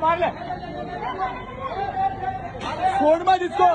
मार छोड़ मत इसको।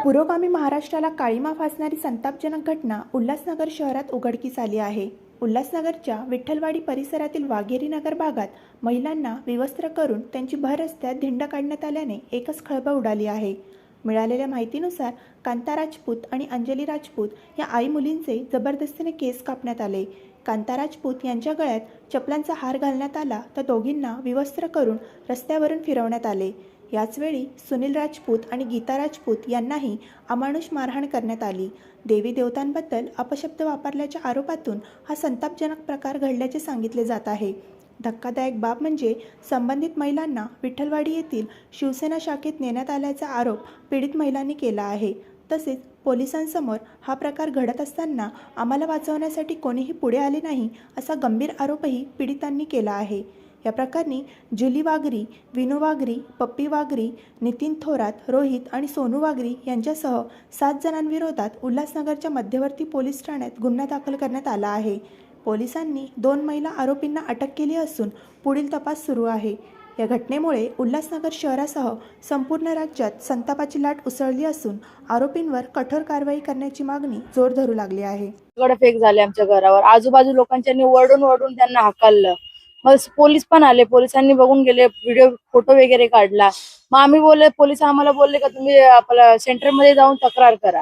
पुरोगामी महाराष्ट्राला काळीमा फासणारी संतापजनक घटना उल्हासनगर शहरात उघडकीस आली आहे। उल्हासनगरच्या विठ्ठलवाडी परिसरातील वाघेरी नगर भागात महिलांना विवस्त्र करून त्यांची भर रस्त्यात धिंड काढण्यात आल्याने एकच खळबळ उडाली आहे। मिळालेल्या माहितीनुसार कांता राजपूत आणि अंजली राजपूत या आई मुलींचे जबरदस्तीने केस कापण्यात आले। कांता राजपूत यांच्या गळ्यात चपलांचा हार घालण्यात आला तर दोघींना विवस्त्र करून रस्त्यावरून फिरवण्यात आले। याचवेळी सुनील राजपूत आणि गीता राजपूत यांनाही अमानुष मारहाण करण्यात आली। देवी देवतांबद्दल अपशब्द वापरल्याच्या आरोपातून हा संतापजनक प्रकार घडल्याचे सांगितले जात आहे। धक्कादायक बाब म्हणजे संबंधित महिलांना विठ्ठलवाडी येथील शिवसेना शाखेत नेण्यात आल्याचा आरोप पीडित महिलांनी केला आहे। तसेच पोलिसांसमोर हा प्रकार घडत असताना आम्हाला वाचवण्यासाठी कोणीही पुढे आले नाही असा गंभीर आरोपही पीडितांनी केला आहे। या प्रकरणी जुली वाघरी, विनू वाघरी, पप्पी वाघरी, नितीन थोरात, रोहित आणि सोनू वाघरी यांच्यासह 7 जणांविरोधात उल्हासनगरच्या मध्यवर्ती पोलीस ठाण्यात गुन्हा दाखल करण्यात आला आहे। पोलिसांनी 2 महिला आरोपींना अटक केली असून पुढील तपास सुरू आहे। या घटनेमुळे उल्हासनगर शहरासह संपूर्ण राज्यात संतापाची लाट उसळली असून आरोपींवर कठोर कारवाई करण्याची मागणी जोर धरू लागली आहे। दगडफेक झाले आमच्या घरावर, आजूबाजू लोकांनी ओरडून त्यांना हाकललं। मग पोलीस पण आले, पोलिसांनी बघून गेले, व्हिडिओ फोटो वगैरे काढला। मग आम्ही बोलले, पोलीस आम्हाला बोलले का तुम्ही आपल्या सेंटरमध्ये जाऊन तक्रार करा।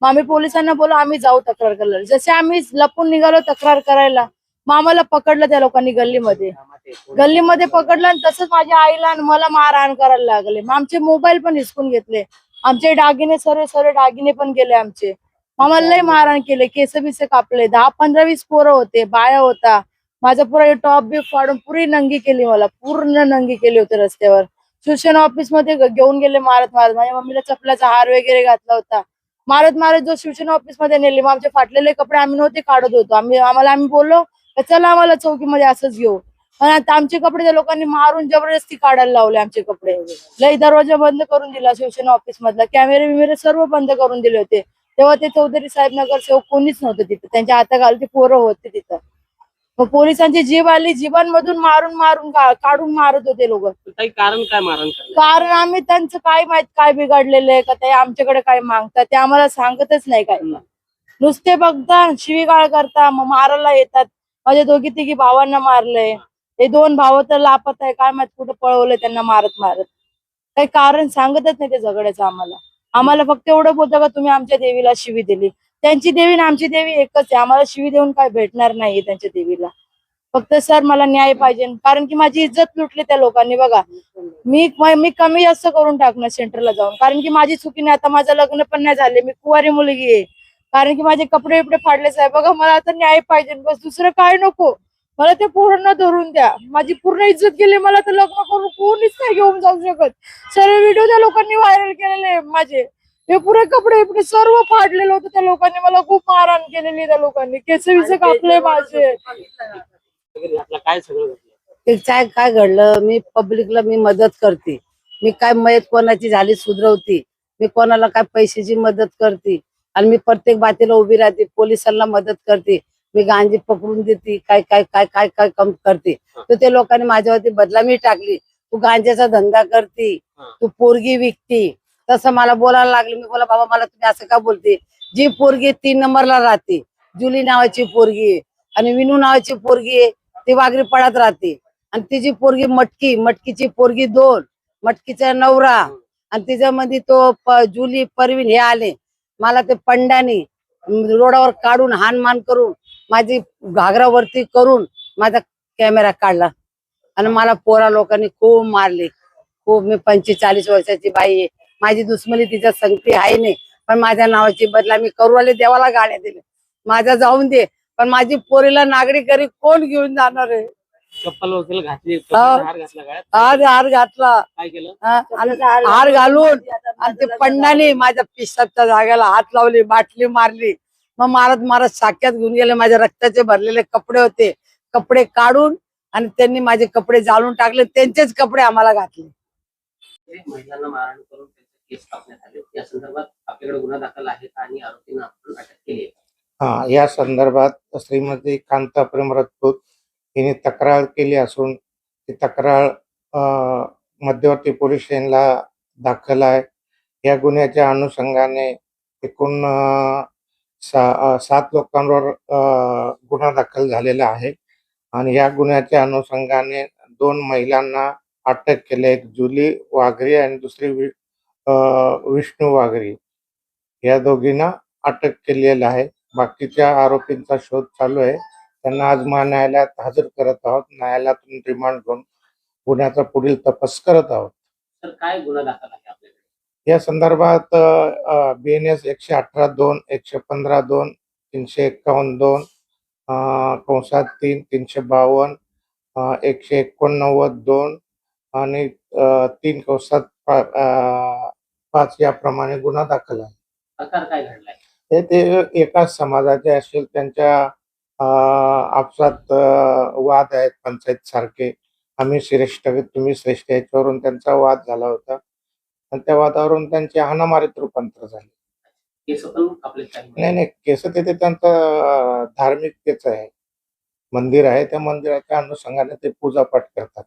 मग आम्ही पोलिसांना बोललो आम्ही जाऊ तक्रार करायला। जसे आम्ही लपून निघालो तक्रार करायला, मग आम्हाला पकडलं त्या लोकांनी गल्लीमध्ये पकडलं आणि तसंच माझ्या आईला आणि मला मारहाण करायला लागले। मग आमचे मोबाईल पण हिसकून घेतले, आमचे दागिने सर्व दागिने पण गेले आमचे। आम्हाला लय मारहाण केले, केस बिस कापले, 10, 15, 20 पोरं होते, बाया होता। माझा पुरा टॉप बी फाडून पुरी नंगी केली, मला पूर्ण नंगी केली होती रस्त्यावर। शिवसेना ऑफिस मध्ये घेऊन गेले मारत माझ्या मम्मीला चपलाचा हार वगैरे घातला होता। मारत जो शिवसेना ऑफिस मध्ये नेले। मग आमचे फाटलेले कपडे आम्ही नव्हते काढत होतो, आम्ही बोललो चला आम्हाला चौकीमध्ये असंच घेऊ। पण आता आमचे कपडे त्या लोकांनी मारून जबरदस्ती काढायला लावले आमचे कपडे। लई दरवाजा बंद करून दिला शिवसेना ऑफिस मधला, कॅमेरे सर्व बंद करून दिले होते। तेव्हा ते चौधरी साहेब नगरसेवक कोणीच नव्हतं तिथं, त्यांच्या हाताखालची पोरं होते तिथं। मग पोलिसांची जीभ आली, जीवांमधून मारून काढून मारत होते लोक। कारण काय मारण? कारण आम्ही त्यांचं काय माहित काय बिघडलेलं आहे का ते आमच्याकडे काय मागतात ते आम्हाला सांगतच नाही। काय नुसते बघता, शिवीगाळ करता, मग मारायला येतात। माझ्या 2-3 भावांना मारलंय, हे 2 भाव तर लापत आहे, काय माहित कुठं पळवलंय त्यांना मारत काही कारण सांगतच नाही ते झगड्याचं। आम्हाला फक्त एवढं बोलतं का तुम्ही आमच्या देवीला शिवी दिली। त्यांची देवी आणि आमची देवी एकच आहे, आम्हाला शिवी देऊन काय भेटणार नाही त्यांच्या देवीला। फक्त सर मला न्याय पाहिजे, कारण की माझी इज्जत लुटली त्या लोकांनी। बघा मी कमी जास्त करून टाकणार सेंटरला जाऊन, कारण की माझी चुकी नाही। आता माझं लग्न पण नाही झाले, मी कुवारी मुलगी आहे, कारण की माझे कपडे फाडले साहेब। बघा मला आता न्याय पाहिजे, बस दुसरं काय नको मला। ते पूर्ण धरून द्या, माझी पूर्ण इज्जत गेली, मला तर लग्न करून कोणीच नाही घेऊन जाऊ शकत। सर्व व्हिडिओ त्या लोकांनी व्हायरल केलेले माझे, हे पुरे कपडे बिपडे सर्व फाडलेलं होतं त्या लोकांनी. मला खूप मारहाण केलेली त्या लोकांनी. केस विस कापले माझे. काय सगळं घडलं? ते काय काय घडलं, मी पब्लिकला मी मदत करते. मी काय मयत कोणाची झाली सुधरवती, मी कोणाला काय पैशाची मदत करते आणि मी प्रत्येक बातीला उभी राहते, पोलिसांना मदत करते, मी गांजी पकडून देते, काय काय काय काय काय काम करते. तर ते लोकांनी माझ्यावरती बदनामी टाकली, तू गांजाचा धंदा करते, तू पोरगी विकती. तसं मला बोलायला लागले. मी बोला बाबा मला तुम्ही असं का बोलते. जी पोरगी 3 नंबरला राहते, जुली नावाची पोरगी आहे आणि विनू नावाची पोरगी आहे, ती वाघरी पडत राहते. आणि तिची पोरगी मटकी, मटकीची पोरगी 2, मटकीचा नवरा आणि तिच्यामध्ये तो जुली परवीन हे आले. मला ते पंडानी रोडावर काढून हानमान करून माझी घागरावरती करून माझा कॅमेरा काढला आणि मला पोरा लोकांनी खूप मारले. खूप. मी 45 वर्षाची बाई आहे. माझी दुश्मनी तिच्या संगती आहे नाही, पण माझ्या नावाची बदला मी करूवाले देवाला गाड्या दिले. माझा जाऊन दे, पण माझी पोरीला नागरिकरी कोण घेऊन जाणार आहे. चप्पल वगैरे घातली, हो. हार घातला गळ्यात, आज हार घातला, काय केलं? आणि हार घालून आणि ते पंडाने माझ्या पिसाच्या जागेला हात लावली, बाटली मारली. मग मारत मारत साक्यात घेऊन गेले. माझ्या रक्ताचे भरलेले कपडे होते, कपडे काढून आणि त्यांनी माझे कपडे जाळून टाकले. त्यांचेच कपडे आम्हाला घातले. महिलांना मारहाण करून त्यांचे केस कापण्यात आले. या संदर्भात आपल्याकडे गुन्हा दाखल आहे का आणि आरोपींना आपण अटक केली आहे? या संदर्भात श्रीमती कांता प्रेम राजपूत हिने तक्रार केली असून ती तक्रार मध्यवर्ती पोलीस स्टेशनला दाखल आहे. या गुन्ह्याच्या अनुषंगाने एकूण 7 लोकांवर गुन्हा दाखल झालेला आहे आणि या गुन्ह्याच्या अनुषंगाने 2 महिलांना अटक केली. एक जुली वाघरी आणि दुसरी विष्णू वाघरी, या दोघींना अटक केलेलं आहे. बाकीच्या आरोपींचा शोध चालू आहे. त्यांना आज न्यायालयात हजर करत आहोत. न्यायालयातून रिमांड घेऊन गुन्ह्याचा पुढील तपास करत आहोत. तर काय गुन्हा दाखल आहे आपल्याकडे? या संदर्भात BNS 118(2), 115(2), 351(2), कंसात 3, 352, 189(2) आणि 3 कंसात 5 याप्रमाणे गुन्हा दाखल आहे. प्रकार काय घडलाय? ते एकाच समाजाचे असेल, त्यांच्या आपसात वाद आहेत पंचायत सारखे. आम्ही श्रेष्ठ तुम्ही श्रेष्ठ याच्यावरून त्यांचा वाद झाला होता आणि त्या वादावरून त्यांची हाणामारीत रूपांतर झाले. केस पण कापले काही? नाही, केस ते त्यांचं धार्मिकतेच आहे. मंदिर आहे, त्या मंदिराच्या अनुषंगाने ते पूजापाठ करतात.